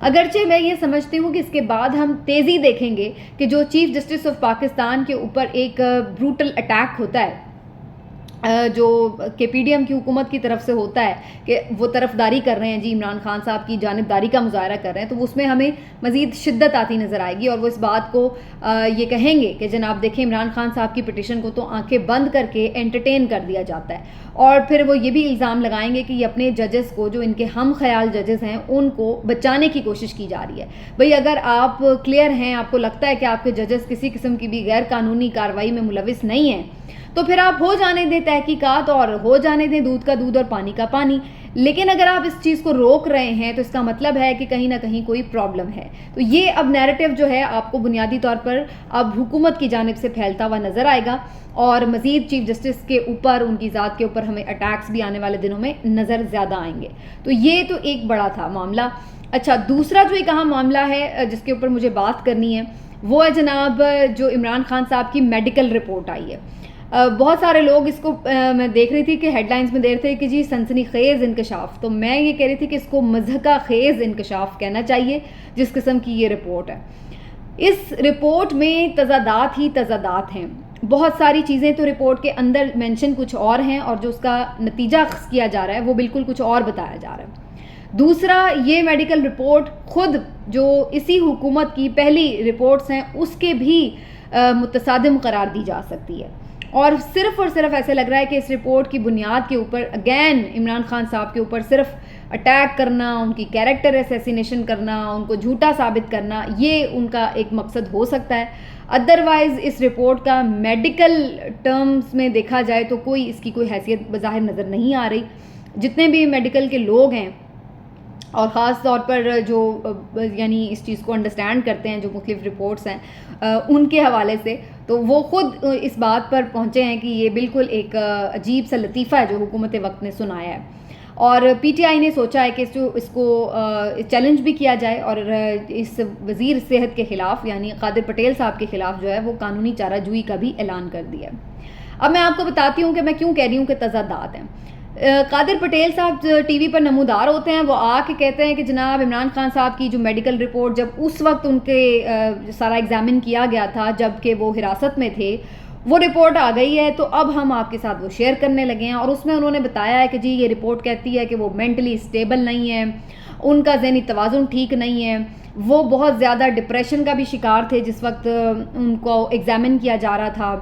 اگرچہ میں یہ سمجھتی ہوں کہ اس کے بعد ہم تیزی دیکھیں گے کہ جو چیف جسٹس آف پاکستان کے اوپر ایک بروٹل اٹیک ہوتا ہے جو کہ پی ڈی ایم کی حکومت کی طرف سے ہوتا ہے کہ وہ طرفداری کر رہے ہیں جی عمران خان صاحب کی جانبداری کا مظاہرہ کر رہے ہیں، تو اس میں ہمیں مزید شدت آتی نظر آئے گی، اور وہ اس بات کو یہ کہیں گے کہ جناب دیکھیں عمران خان صاحب کی پٹیشن کو تو آنکھیں بند کر کے انٹرٹین کر دیا جاتا ہے، اور پھر وہ یہ بھی الزام لگائیں گے کہ یہ اپنے ججز کو جو ان کے ہم خیال ججز ہیں ان کو بچانے کی کوشش کی جا رہی ہے۔ بھئی اگر آپ کلیئر ہیں، آپ کو لگتا ہے کہ آپ کے ججز کسی قسم کی بھی غیر قانونی کارروائی میں ملوث نہیں ہیں، تو پھر آپ ہو جانے دیں تحقیقات اور ہو جانے دیں دودھ کا دودھ اور پانی کا پانی۔ لیکن اگر آپ اس چیز کو روک رہے ہیں تو اس کا مطلب ہے کہ کہیں نہ کہیں کوئی پرابلم ہے۔ تو یہ اب نیریٹو جو ہے آپ کو بنیادی طور پر اب حکومت کی جانب سے پھیلتا ہوا نظر آئے گا، اور مزید چیف جسٹس کے اوپر، ان کی ذات کے اوپر ہمیں اٹیکس بھی آنے والے دنوں میں نظر زیادہ آئیں گے۔ تو یہ تو ایک بڑا تھا معاملہ۔ اچھا، دوسرا جو ایک اہم معاملہ ہے جس کے اوپر مجھے بات کرنی ہے وہ ہے جناب جو عمران خان صاحب کی میڈیکل رپورٹ آئی ہے۔ بہت سارے لوگ اس کو میں دیکھ رہی تھی کہ ہیڈ لائنز میں دے رہے تھے کہ جی سنسنی خیز انکشاف، تو میں یہ کہہ رہی تھی کہ اس کو مضحکہ خیز انکشاف کہنا چاہیے جس قسم کی یہ رپورٹ ہے۔ اس رپورٹ میں تضادات ہی تضادات ہیں، بہت ساری چیزیں تو رپورٹ کے اندر مینشن کچھ اور ہیں، اور جو اس کا نتیجہ اخذ کیا جا رہا ہے وہ بالکل کچھ اور بتایا جا رہا ہے۔ دوسرا، یہ میڈیکل رپورٹ خود جو اسی حکومت کی پہلی رپورٹس ہیں اس کے بھی متصادم قرار دی جا سکتی ہے، اور صرف ایسے لگ رہا ہے کہ اس رپورٹ کی بنیاد کے اوپر اگین عمران خان صاحب کے اوپر صرف اٹیک کرنا، ان کی کیریکٹر اسیسینیشن کرنا، ان کو جھوٹا ثابت کرنا، یہ ان کا ایک مقصد ہو سکتا ہے۔ ادروائز اس رپورٹ کا میڈیکل ٹرمز میں دیکھا جائے تو کوئی اس کی کوئی حیثیت بظاہر نظر نہیں آ رہی۔ جتنے بھی میڈیکل کے لوگ ہیں اور خاص طور پر جو یعنی اس چیز کو انڈرسٹینڈ کرتے ہیں، جو مختلف رپورٹس ہیں ان کے حوالے سے، تو وہ خود اس بات پر پہنچے ہیں کہ یہ بالکل ایک عجیب سا لطیفہ ہے جو حکومت وقت نے سنایا ہے، اور پی ٹی آئی نے سوچا ہے کہ اس کو چیلنج بھی کیا جائے، اور اس وزیر صحت کے خلاف یعنی قادر پٹیل صاحب کے خلاف جو ہے وہ قانونی چارہ جوئی کا بھی اعلان کر دیا ہے۔ اب میں آپ کو بتاتی ہوں کہ میں کیوں کہہ رہی ہوں کہ تضادات ہیں۔ قادر پٹیل صاحب ٹی وی پر نمودار ہوتے ہیں، وہ آ کے کہتے ہیں کہ جناب عمران خان صاحب کی جو میڈیکل رپورٹ جب اس وقت ان کے سارا ایگزامن کیا گیا تھا جب کہ وہ حراست میں تھے، وہ رپورٹ آ گئی ہے، تو اب ہم آپ کے ساتھ وہ شیئر کرنے لگے ہیں، اور اس میں انہوں نے بتایا ہے کہ جی یہ رپورٹ کہتی ہے کہ وہ مینٹلی اسٹیبل نہیں ہے، ان کا ذہنی توازن ٹھیک نہیں ہے، وہ بہت زیادہ ڈپریشن کا بھی شکار تھے جس وقت ان کو ایگزامن کیا جا رہا تھا،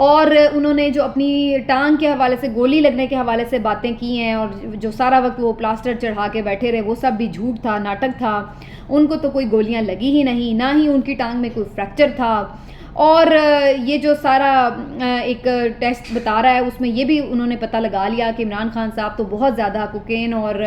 اور انہوں نے جو اپنی ٹانگ کے حوالے سے گولی لگنے کے حوالے سے باتیں کی ہیں، اور جو سارا وقت وہ پلاسٹر چڑھا کے بیٹھے رہے، وہ سب بھی جھوٹ تھا، ناٹک تھا، ان کو تو کوئی گولیاں لگی ہی نہیں، نہ ہی ان کی ٹانگ میں کوئی فریکچر تھا، اور یہ جو سارا ایک ٹیسٹ بتا رہا ہے اس میں یہ بھی انہوں نے پتہ لگا لیا کہ عمران خان صاحب تو بہت زیادہ کوکین اور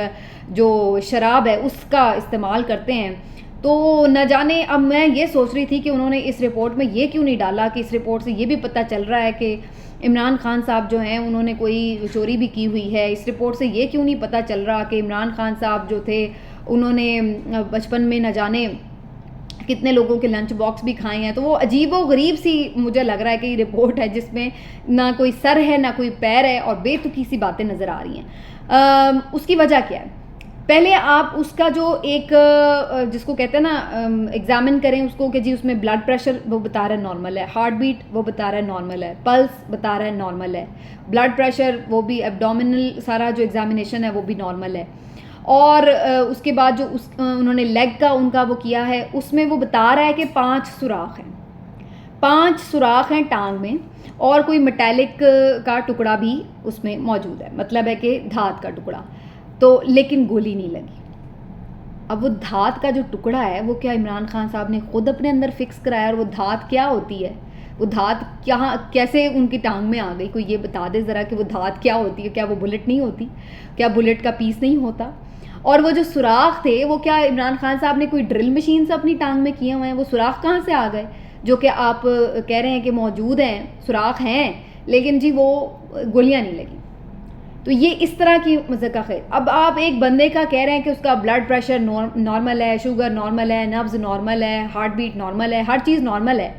جو شراب ہے اس کا استعمال کرتے ہیں۔ تو نہ جانے، اب میں یہ سوچ رہی تھی کہ انہوں نے اس رپورٹ میں یہ کیوں نہیں ڈالا کہ اس رپورٹ سے یہ بھی پتہ چل رہا ہے کہ عمران خان صاحب جو ہیں انہوں نے کوئی چوری بھی کی ہوئی ہے، اس رپورٹ سے یہ کیوں نہیں پتہ چل رہا کہ عمران خان صاحب جو تھے انہوں نے بچپن میں نہ جانے کتنے لوگوں کے لنچ باکس بھی کھائے ہیں۔ تو وہ عجیب و غریب سی مجھے لگ رہا ہے کہ یہ رپورٹ ہے جس میں نہ کوئی سر ہے نہ کوئی پیر ہے، اور بے تکی سی باتیں نظر آ رہی ہیں۔ اس کی وجہ کیا ہے؟ پہلے آپ اس کا جو ایک جس کو کہتے ہیں نا ایگزامن کریں اس کو کہ جی اس میں بلڈ پریشر وہ بتا رہا ہے نارمل ہے، ہارٹ بیٹ وہ بتا رہا ہے نارمل ہے، پلس بتا رہا ہے نارمل ہے، بلڈ پریشر وہ بھی ایبڈومینل سارا جو ایگزامینیشن ہے وہ بھی نارمل ہے، اور اس کے بعد جو انہوں نے لیگ کا ان کا وہ کیا ہے اس میں وہ بتا رہا ہے کہ 5 سوراخ ہیں، 5 سوراخ ہیں ٹانگ میں، اور کوئی میٹیلک کا ٹکڑا بھی اس میں موجود ہے، مطلب ہے کہ دھات کا ٹکڑا، تو لیکن گولی نہیں لگی۔ اب وہ دھات کا جو ٹکڑا ہے وہ کیا عمران خان صاحب نے خود اپنے اندر فکس کرایا؟ اور وہ دھات کیا ہوتی ہے؟ وہ دھات کہاں کیسے ان کی ٹانگ میں آ گئی؟ کوئی یہ بتا دے ذرا کہ وہ دھات کیا ہوتی ہے؟ کیا وہ بلٹ نہیں ہوتی؟ کیا بلٹ کا پیس نہیں ہوتا؟ اور وہ جو سوراخ تھے وہ کیا عمران خان صاحب نے کوئی ڈرل مشین سے اپنی ٹانگ میں کیے ہوئے ہیں؟ وہ سوراخ کہاں سے آ گئے جو کہ آپ کہہ رہے ہیں کہ موجود ہیں، سوراخ ہیں لیکن جی وہ گولیاں نہیں لگی؟ تو یہ اس طرح کی مذاق ہے۔ اب آپ ایک بندے کا کہہ رہے ہیں کہ اس کا بلڈ پریشر نارمل ہے، شوگر نارمل ہے، نبض نارمل ہے، ہارٹ بیٹ نارمل ہے، ہر چیز نارمل ہے،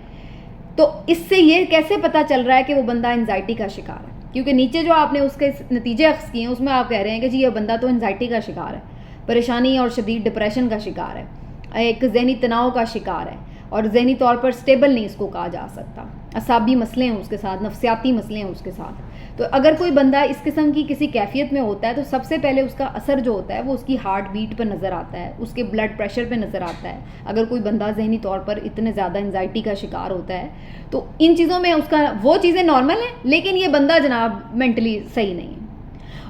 تو اس سے یہ کیسے پتہ چل رہا ہے کہ وہ بندہ انزائٹی کا شکار ہے؟ کیونکہ نیچے جو آپ نے اس کے نتیجے اخذ کیے ہیں اس میں آپ کہہ رہے ہیں کہ جی یہ بندہ تو انزائٹی کا شکار ہے، پریشانی اور شدید ڈپریشن کا شکار ہے۔ ایک ذہنی تناؤ کا شکار ہے اور ذہنی طور پر سٹیبل نہیں اس کو کہا جا سکتا. اعصابی مسئلے ہیں اس کے ساتھ, نفسیاتی مسئلے ہیں اس کے ساتھ. تو اگر کوئی بندہ اس قسم کی کسی کیفیت میں ہوتا ہے تو سب سے پہلے اس کا اثر جو ہوتا ہے وہ اس کی ہارٹ بیٹ پہ نظر آتا ہے, اس کے بلڈ پریشر پہ نظر آتا ہے. اگر کوئی بندہ ذہنی طور پر اتنے زیادہ انزائٹی کا شکار ہوتا ہے تو ان چیزوں میں اس کا وہ چیزیں نارمل ہیں, لیکن یہ بندہ جناب مینٹلی صحیح نہیں ہے.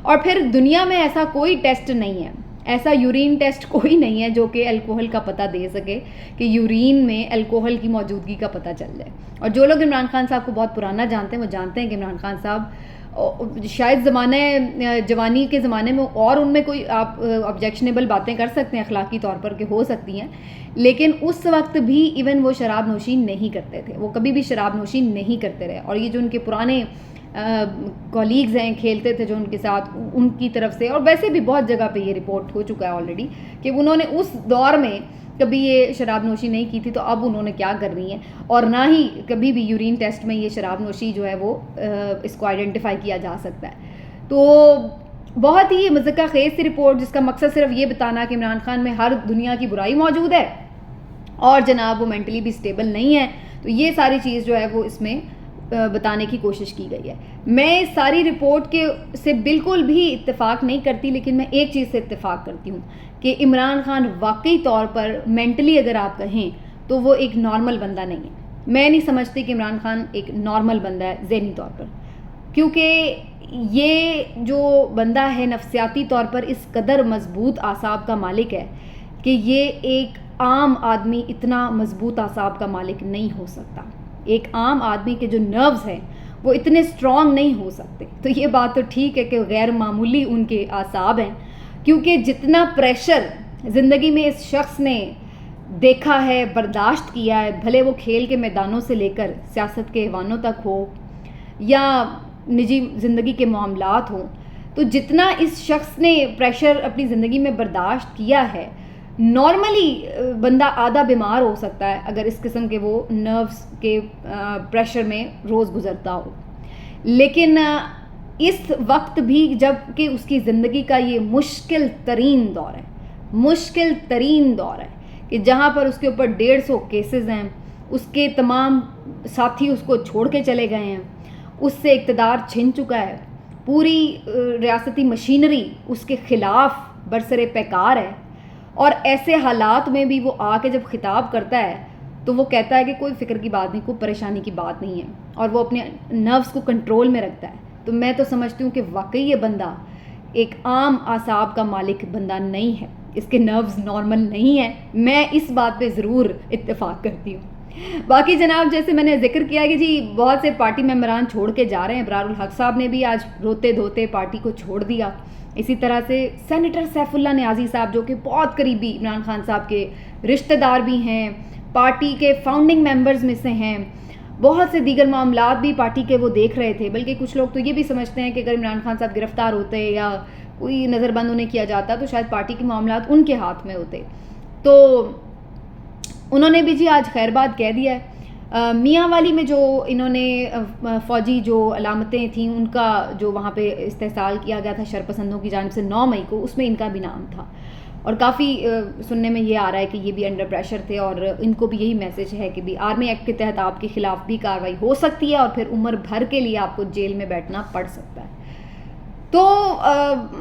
اور پھر دنیا میں ایسا کوئی ٹیسٹ نہیں ہے, ایسا یورین ٹیسٹ کوئی نہیں ہے جو کہ الکوہل کا پتہ دے سکے کہ یورین میں الکوہل کی موجودگی کا پتہ چل جائے. اور جو لوگ عمران خان صاحب کو بہت پرانا جانتے ہیں وہ جانتے ہیں کہ عمران خان صاحب شاید زمانہ جوانی کے زمانے میں اور ان میں کوئی آپ آبجیکشنیبل باتیں کر سکتے ہیں اخلاقی طور پر کہ ہو سکتی ہیں, لیکن اس وقت بھی ایون وہ شراب نوشی نہیں کرتے تھے, وہ کبھی بھی شراب نوشی نہیں کرتے رہے. اور یہ جو ان کے پرانے کولیگز ہیں کھیلتے تھے جو ان کے ساتھ, ان کی طرف سے, اور ویسے بھی بہت جگہ پہ یہ رپورٹ ہو چکا ہے آلریڈی کہ انہوں نے اس دور میں کبھی یہ شراب نوشی نہیں کی تھی, تو اب انہوں نے کیا کرنی ہے. اور نہ ہی کبھی بھی یورین ٹیسٹ میں یہ شراب نوشی جو ہے وہ اس کو آئیڈینٹیفائی کیا جا سکتا ہے. تو بہت ہی مذکر خیز سی رپورٹ جس کا مقصد صرف یہ بتانا کہ عمران خان میں ہر دنیا کی برائی موجود ہے اور جناب وہ مینٹلی بھی سٹیبل نہیں ہے. تو یہ ساری چیز جو ہے وہ اس میں بتانے کی کوشش کی گئی ہے. میں اس ساری رپورٹ کے سے بالکل بھی اتفاق نہیں کرتی, لیکن میں ایک چیز سے اتفاق کرتی ہوں کہ عمران خان واقعی طور پر مینٹلی اگر آپ کہیں تو وہ ایک نارمل بندہ نہیں ہے. میں نہیں سمجھتی کہ عمران خان ایک نارمل بندہ ہے ذہنی طور پر, کیونکہ یہ جو بندہ ہے نفسیاتی طور پر اس قدر مضبوط اعصاب کا مالک ہے کہ یہ ایک عام آدمی اتنا مضبوط اعصاب کا مالک نہیں ہو سکتا. ایک عام آدمی کے جو نروز ہیں وہ اتنے سٹرونگ نہیں ہو سکتے. تو یہ بات تو ٹھیک ہے کہ غیر معمولی ان کے اعصاب ہیں, کیونکہ جتنا پریشر زندگی میں اس شخص نے دیکھا ہے, برداشت کیا ہے, بھلے وہ کھیل کے میدانوں سے لے کر سیاست کے ایوانوں تک ہو یا نجی زندگی کے معاملات ہوں, تو جتنا اس شخص نے پریشر اپنی زندگی میں برداشت کیا ہے, نارملی بندہ آدھا بیمار ہو سکتا ہے اگر اس قسم کے وہ نروز کے پریشر میں روز گزرتا ہو. لیکن اس وقت بھی جب کہ اس کی زندگی کا یہ مشکل ترین دور ہے, مشکل ترین دور ہے کہ جہاں پر اس کے اوپر 150 کیسز ہیں, اس کے تمام ساتھی اس کو چھوڑ کے چلے گئے ہیں, اس سے اقتدار چھن چکا ہے, پوری ریاستی مشینری اس کے خلاف برسر پیکار ہے, اور ایسے حالات میں بھی وہ آ کے جب خطاب کرتا ہے تو وہ کہتا ہے کہ کوئی فکر کی بات نہیں, کوئی پریشانی کی بات نہیں ہے, اور وہ اپنے نروز کو کنٹرول میں رکھتا ہے. تو میں تو سمجھتی ہوں کہ واقعی یہ بندہ ایک عام اعصاب کا مالک بندہ نہیں ہے, اس کے نروز نارمل نہیں ہیں. میں اس بات پہ ضرور اتفاق کرتی ہوں. باقی جناب جیسے میں نے ذکر کیا کہ جی بہت سے پارٹی ممبران چھوڑ کے جا رہے ہیں. ابرار الحق صاحب نے بھی آج روتے دھوتے پارٹی کو چھوڑ دیا. اسی طرح سے سینیٹر سیف اللہ نیازی صاحب جو کہ بہت قریبی عمران خان صاحب کے رشتہ دار بھی ہیں, پارٹی کے فاؤنڈنگ ممبرز میں سے ہیں, بہت سے دیگر معاملات بھی پارٹی کے وہ دیکھ رہے تھے. بلکہ کچھ لوگ تو یہ بھی سمجھتے ہیں کہ اگر عمران خان صاحب گرفتار ہوتے یا کوئی نظر بند انہیں کیا جاتا تو شاید پارٹی کے معاملات ان کے ہاتھ میں ہوتے. تو انہوں نے بھی جی آج خیر بات کہہ دیا ہے. میاں والی میں جو انہوں نے فوجی جو علامتیں تھیں ان کا جو وہاں پہ استحصال کیا گیا تھا شرپسندوں کی جانب سے 9 مئی کو, اس میں ان کا بھی نام تھا. اور کافی سننے میں یہ آ رہا ہے کہ یہ بھی انڈر پریشر تھے, اور ان کو بھی یہی میسج ہے کہ بھی آرمی ایکٹ کے تحت آپ کے خلاف بھی کارروائی ہو سکتی ہے اور پھر عمر بھر کے لیے آپ کو جیل میں بیٹھنا پڑ سکتا ہے. تو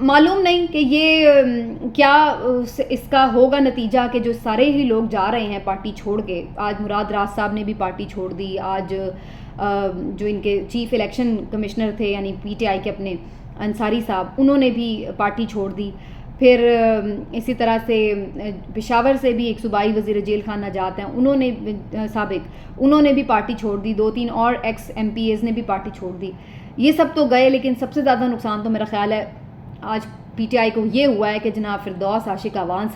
معلوم نہیں کہ یہ کیا اس کا ہوگا نتیجہ کہ جو سارے ہی لوگ جا رہے ہیں پارٹی چھوڑ کے. آج مراد راز صاحب نے بھی پارٹی چھوڑ دی, آج جو ان کے چیف الیکشن کمشنر تھے یعنی پی ٹی آئی کے اپنے انصاری صاحب, انہوں نے بھی پارٹی چھوڑ دی. پھر اسی طرح سے پشاور سے بھی ایک صوبائی وزیر جیل خان نجات ہیں, انہوں نے انہوں نے بھی پارٹی چھوڑ دی. 2-3 اور ایکس ایم پی ایز نے بھی پارٹی چھوڑ دی. یہ سب تو گئے, لیکن سب سے زیادہ نقصان تو میرا خیال ہے آج پی ٹی آئی کو یہ ہوا ہے کہ جناب فردوس عاشق اعوان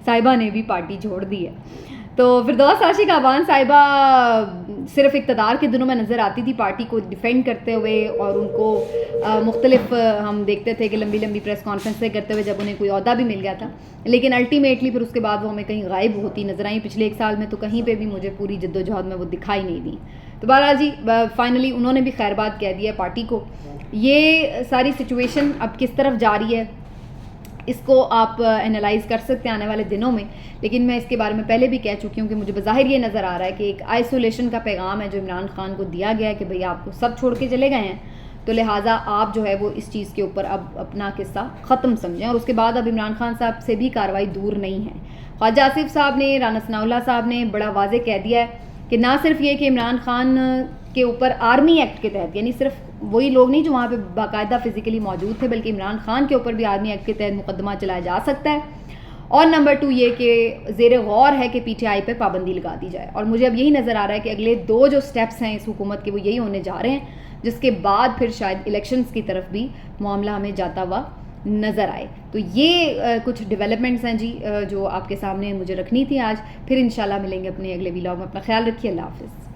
صاحبہ نے بھی پارٹی چھوڑ دی ہے. تو فردوس عاشق اعوان صاحبہ صرف اقتدار کے دنوں میں نظر آتی تھی پارٹی کو ڈیفینڈ کرتے ہوئے, اور ان کو مختلف ہم دیکھتے تھے کہ لمبی لمبی پریس کانفرنسیں کرتے ہوئے جب انہیں کوئی عہدہ بھی مل گیا تھا. لیکن الٹیمیٹلی پھر اس کے بعد وہ ہمیں کہیں غائب ہوتی نظر آئیں. پچھلے 1 سال میں تو کہیں پہ بھی مجھے پوری جد و جہد میں وہ دکھائی نہیں دی. تو بہرحال جی فائنلی انہوں نے بھی خیر بات کہہ دی ہے پارٹی کو. یہ ساری سچویشن اب کس طرف جا رہی ہے اس کو آپ انالائز کر سکتے ہیں آنے والے دنوں میں. لیکن میں اس کے بارے میں پہلے بھی کہہ چکی ہوں کہ مجھے بظاہر یہ نظر آ رہا ہے کہ ایک آئسولیشن کا پیغام ہے جو عمران خان کو دیا گیا ہے کہ بھئی آپ کو سب چھوڑ کے چلے گئے ہیں, تو لہٰذا آپ جو ہے وہ اس چیز کے اوپر اب اپنا قصہ ختم سمجھیں. اور اس کے بعد اب عمران خان صاحب سے بھی کارروائی دور نہیں ہے. خواجہ آصف صاحب نے, رانا ثناء اللہ صاحب نے بڑا واضح کہہ دیا ہے کہ نہ صرف یہ کہ عمران خان کے اوپر آرمی ایکٹ کے تحت, یعنی صرف وہی لوگ نہیں جو وہاں پہ باقاعدہ فزیکلی موجود تھے, بلکہ عمران خان کے اوپر بھی آرمی ایکٹ کے تحت مقدمہ چلایا جا سکتا ہے. اور نمبر 2 یہ کہ زیر غور ہے کہ پی ٹی آئی پہ پابندی لگا دی جائے. اور مجھے اب یہی نظر آ رہا ہے کہ اگلے 2 جو سٹیپس ہیں اس حکومت کے وہ یہی ہونے جا رہے ہیں, جس کے بعد پھر شاید الیکشنز کی طرف بھی معاملہ ہمیں جاتا ہوا نظر آئے. تو یہ کچھ ڈیولپمنٹس ہیں جی جو آپ کے سامنے مجھے رکھنی تھی آج. پھر انشاءاللہ ملیں گے اپنے اگلے ویلاگ میں. اپنا خیال رکھیے. اللہ حافظ.